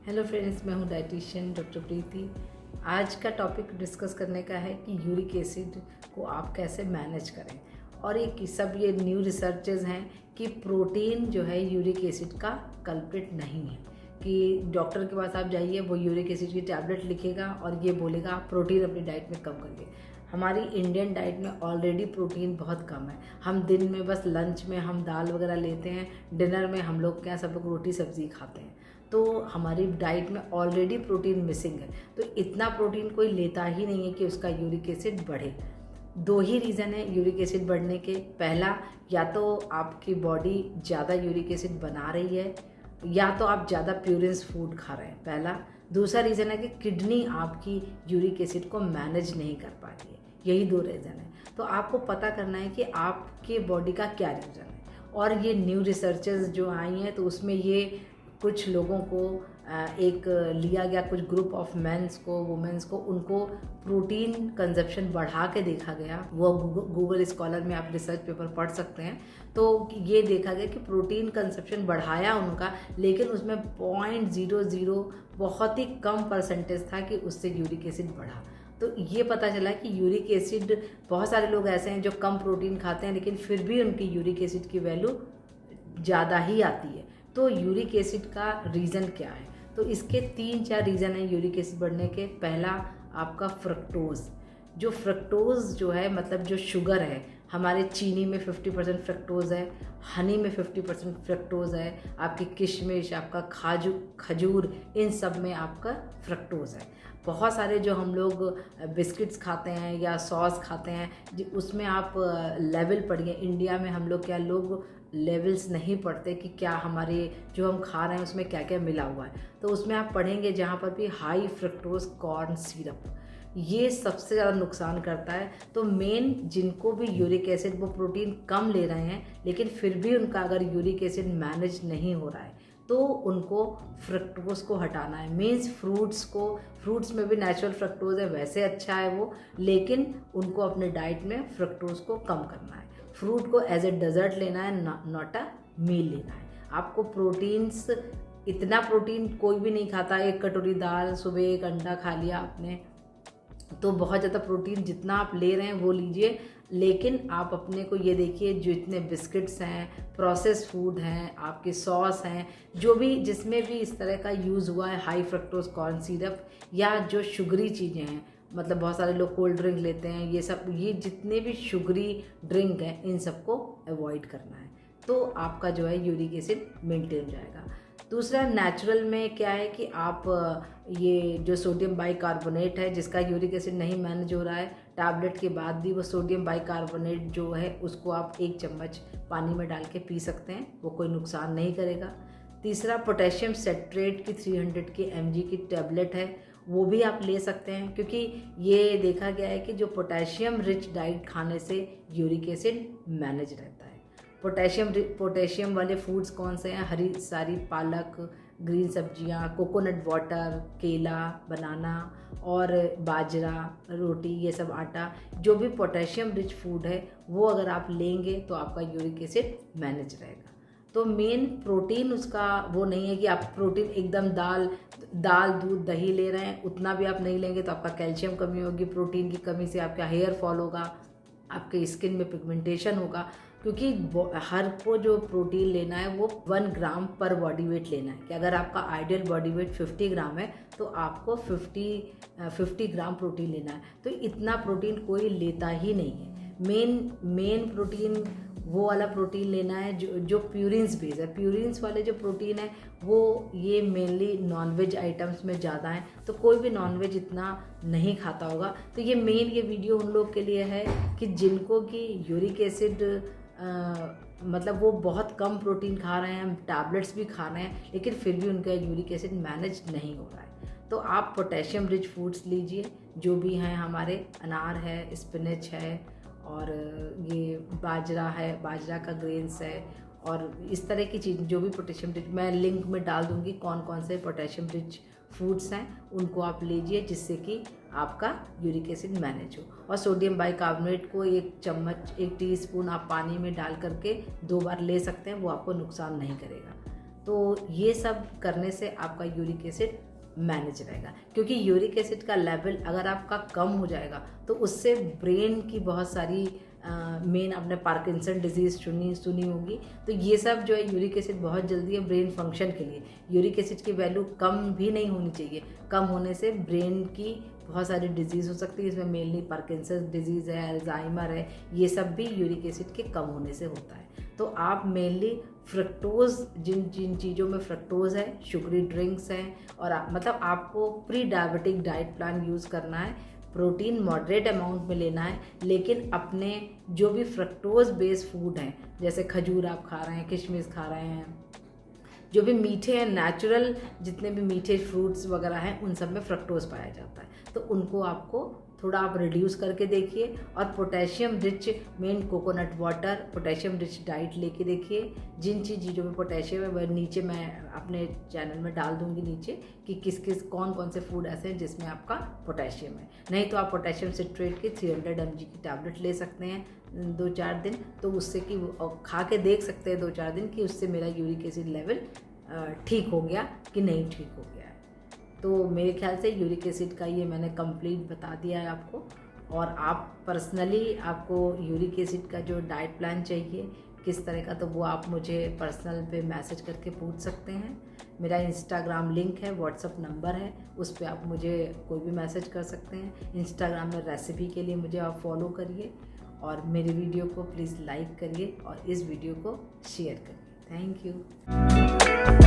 Hello friends, मैं हूँ dietitian doctor प्रीति। आज का टॉपिक डिस्कस करने का है कि यूरिक एसिड को आप कैसे मैनेज करें। और ये न्यू रिसर्चेज हैं कि प्रोटीन जो है यूरिक एसिड का कल्प्रिट नहीं है। कि डॉक्टर के पास आप जाइए, वो यूरिक एसिड की टैबलेट लिखेगा और ये बोलेगा आप प्रोटीन अपनी डाइट में कम करिए। हमारी इंडियन डाइट में ऑलरेडी प्रोटीन बहुत कम है। हम दिन में बस लंच में हम दाल वगैरह लेते हैं, डिनर में हम लोग क्या सब लोग रोटी सब्जी खाते हैं। तो हमारी डाइट में ऑलरेडी प्रोटीन मिसिंग है। तो इतना प्रोटीन कोई लेता ही नहीं है कि उसका यूरिक एसिड बढ़े। दो ही रीज़न है यूरिक एसिड बढ़ने के। पहला, या तो आपकी बॉडी ज़्यादा यूरिक एसिड बना रही है, या तो आप ज़्यादा प्यूरिन्स फूड खा रहे हैं, पहला। दूसरा रीज़न है कि किडनी आपकी यूरिक एसिड को मैनेज नहीं कर पा रही है। यही दो रीज़न है। तो आपको पता करना है कि आपके बॉडी का क्या रीज़न है। और ये न्यू रिसर्चेज जो आई हैं, तो उसमें ये कुछ लोगों को एक लिया गया, कुछ ग्रुप ऑफ मेंस को, वुमेन्स को, उनको प्रोटीन कंजप्शन बढ़ा के देखा गया। वो गूगल स्कॉलर में आप रिसर्च पेपर पढ़ सकते हैं। तो ये देखा गया कि प्रोटीन कंजप्शन बढ़ाया उनका, लेकिन उसमें 0.00 बहुत ही कम परसेंटेज था कि उससे यूरिक एसिड बढ़ा। तो ये पता चला कि यूरिक एसिड, बहुत सारे लोग ऐसे हैं जो कम प्रोटीन खाते हैं लेकिन फिर भी उनकी यूरिक एसिड की वैल्यू ज़्यादा ही आती है। तो यूरिक एसिड का रीज़न क्या है? तो इसके 3-4 रीज़न हैं यूरिक एसिड बढ़ने के। पहला, आपका फ्रक्टोज़। जो फ्रक्टोज़ जो है, मतलब जो शुगर है, हमारे चीनी में 50% फ्रक्टोज़ है, हनी में 50% फ्रक्टोज़ है, आपकी किशमिश, आपका खजूर, इन सब में आपका फ्रक्टोज़ है। बहुत सारे जो हम लोग बिस्किट्स खाते हैं या सॉस खाते हैं, उसमें आप लेवल पढ़िए। इंडिया में हम लोग लोग लेवल्स नहीं पढ़ते कि क्या हमारे जो हम खा रहे हैं उसमें क्या क्या मिला हुआ है। तो उसमें आप पढ़ेंगे जहाँ पर भी हाई फ्रक्टोज कॉर्न सिरप, ये सबसे ज़्यादा नुकसान करता है। तो मेन जिनको भी यूरिक एसिड, वो प्रोटीन कम ले रहे हैं लेकिन फिर भी उनका अगर यूरिक एसिड मैनेज नहीं हो रहा है, तो उनको फ्रक्टोज को हटाना है। मीन्स फ्रूट्स में भी नेचुरल फ्रक्टोज है, वैसे अच्छा है वो, लेकिन उनको अपने डाइट में फ्रक्टोज को कम करना है। फ्रूट को एज ए डेजर्ट लेना है, नॉट अ मील लेना है। आपको प्रोटीन्स, इतना प्रोटीन कोई भी नहीं खाता। एक कटोरी दाल, सुबह एक अंडा खा लिया आपने, तो बहुत ज़्यादा प्रोटीन जितना आप ले रहे हैं वो लीजिए। लेकिन आप अपने को ये देखिए, जो इतने बिस्किट्स हैं, प्रोसेस्ड फूड हैं, आपके सॉस हैं, जो भी जिसमें भी इस तरह का यूज़ हुआ है हाई फ्रक्टोज कॉर्न सिरप, या जो शुगरी चीज़ें हैं, मतलब बहुत सारे लोग कोल्ड ड्रिंक लेते हैं, ये जितने भी शुगरी ड्रिंक हैं, इन सबको अवॉइड करना है। तो आपका जो है यूरिक एसिड मेंटेन हो जाएगा। दूसरा, नेचुरल में क्या है कि आप ये जो सोडियम बाइकार्बोनेट है, जिसका यूरिक एसिड नहीं मैनेज हो रहा है, टैबलेट के बाद भी वो सोडियम बाइकार्बोनेट जो है उसको आप 1 चम्मच पानी में डाल के पी सकते हैं, वो कोई नुकसान नहीं करेगा। तीसरा, पोटेशियम सेट्रेट की 300 की mg की टैबलेट है, वो भी आप ले सकते हैं, क्योंकि ये देखा गया है कि जो पोटेशियम रिच डाइट खाने से यूरिक एसिड मैनेज रहता है। पोटेशियम वाले फूड्स कौन से हैं? हरी सारी पालक, ग्रीन सब्जियां, कोकोनट वाटर, केला, बनाना और बाजरा, रोटी, ये सब आटा, जो भी पोटेशियम रिच फूड है वो अगर आप लेंगे तो आपका यूरिक एसिड मैनेज रहेगा। तो मेन प्रोटीन उसका वो नहीं है कि आप प्रोटीन एकदम दाल दूध दही ले रहे हैं, उतना भी आप नहीं लेंगे तो आपका कैल्शियम कमी होगी। प्रोटीन की कमी से आपका हेयर फॉल होगा, आपके स्किन में पिगमेंटेशन होगा। क्योंकि हर को जो प्रोटीन लेना है वो 1 ग्राम पर बॉडी वेट लेना है। कि अगर आपका आइडियल बॉडी वेट 50 ग्राम है तो आपको 50 ग्राम प्रोटीन लेना है। तो इतना प्रोटीन कोई लेता ही नहीं है। मेन प्रोटीन वो वाला प्रोटीन लेना है जो प्यूरिन्स बेस है। प्यूरिन्स वाले जो प्रोटीन है वो ये मेनली नॉनवेज आइटम्स में ज़्यादा है, तो कोई भी नॉनवेज इतना नहीं खाता होगा। तो ये वीडियो उन लोग के लिए है कि जिनको कि यूरिक एसिड मतलब वो बहुत कम प्रोटीन खा रहे हैं, टैबलेट्स भी खा रहे हैं, लेकिन फिर भी उनका यूरिक एसिड मैनेज नहीं हो रहा है। तो आप पोटेशियम रिच फूड्स लीजिए, जो भी हैं हमारे, अनार है, स्पिनच है, और ये बाजरा है, बाजरा का ग्रेन्स है, और इस तरह की चीज़ जो भी पोटेशियम रिच, मैं लिंक में डाल दूँगी कौन कौन से पोटेशियम रिच फूड्स हैं, उनको आप लीजिए, जिससे कि आपका यूरिक एसिड मैनेज हो। और सोडियम बाइकार्बोनेट को 1 चम्मच 1 टीस्पून आप पानी में डाल करके 2 बार ले सकते हैं, वो आपको नुकसान नहीं करेगा। तो ये सब करने से आपका यूरिक एसिड मैनेज रहेगा, क्योंकि यूरिक एसिड का लेवल अगर आपका कम हो जाएगा तो उससे ब्रेन की बहुत सारी मेन आपने पार्किंसन डिजीज़ सुनी होगी, तो ये सब जो है यूरिक एसिड बहुत जल्दी है ब्रेन फंक्शन के लिए। यूरिक एसिड की वैल्यू कम भी नहीं होनी चाहिए, कम होने से ब्रेन की बहुत सारी डिजीज़ हो सकती है, इसमें मेनली पार्किंसन डिजीज़ है, अल्जाइमर है, ये सब भी यूरिक एसिड के कम होने से होता है। तो आप मेनली फ्रक्टोज़, जिन चीज़ों में फ्रक्टोज़ है, शुगरी ड्रिंक्स हैं, और मतलब आपको pre diabetic diet plan use करना है, प्रोटीन मॉडरेट अमाउंट में लेना है, लेकिन अपने जो भी फ्रक्टोज़ बेस्ड फूड हैं, जैसे खजूर आप खा रहे हैं, किशमिश खा रहे हैं, जो भी मीठे हैं, नेचुरल जितने भी मीठे फ्रूट्स वगैरह हैं, उन सब में फ्रक्टोज़ पाया जाता है, तो उनको आपको थोड़ा आप रिड्यूस करके देखिए। और potassium rich main coconut water, potassium rich diet लेके देखिए। जिन चीज़ों में पोटेशियम है वह नीचे मैं अपने चैनल में डाल दूंगी नीचे कि किस कौन से फूड ऐसे हैं जिसमें आपका पोटेशियम है। नहीं तो आप पोटेशियम सिट्रेट की 300 mg की टैबलेट ले सकते हैं 2-4 दिन, तो उससे कि खा के देख सकते हैं 2-4 दिन कि उससे मेरा यूरिक एसिड लेवल ठीक हो गया कि नहीं ठीक हो गया है। तो मेरे ख्याल से यूरिक एसिड का ये मैंने कंप्लीट बता दिया है आपको। और आप पर्सनली आपको यूरिक एसिड का जो डाइट प्लान चाहिए किस तरह का, तो वो आप मुझे पर्सनल पे मैसेज करके पूछ सकते हैं। मेरा इंस्टाग्राम लिंक है, व्हाट्सअप नंबर है, उस पर आप मुझे कोई भी मैसेज कर सकते हैं। इंस्टाग्राम में रेसिपी के लिए मुझे आप फॉलो करिए, और मेरी वीडियो को प्लीज़ लाइक करिए और इस वीडियो को शेयर करिए। Thank you.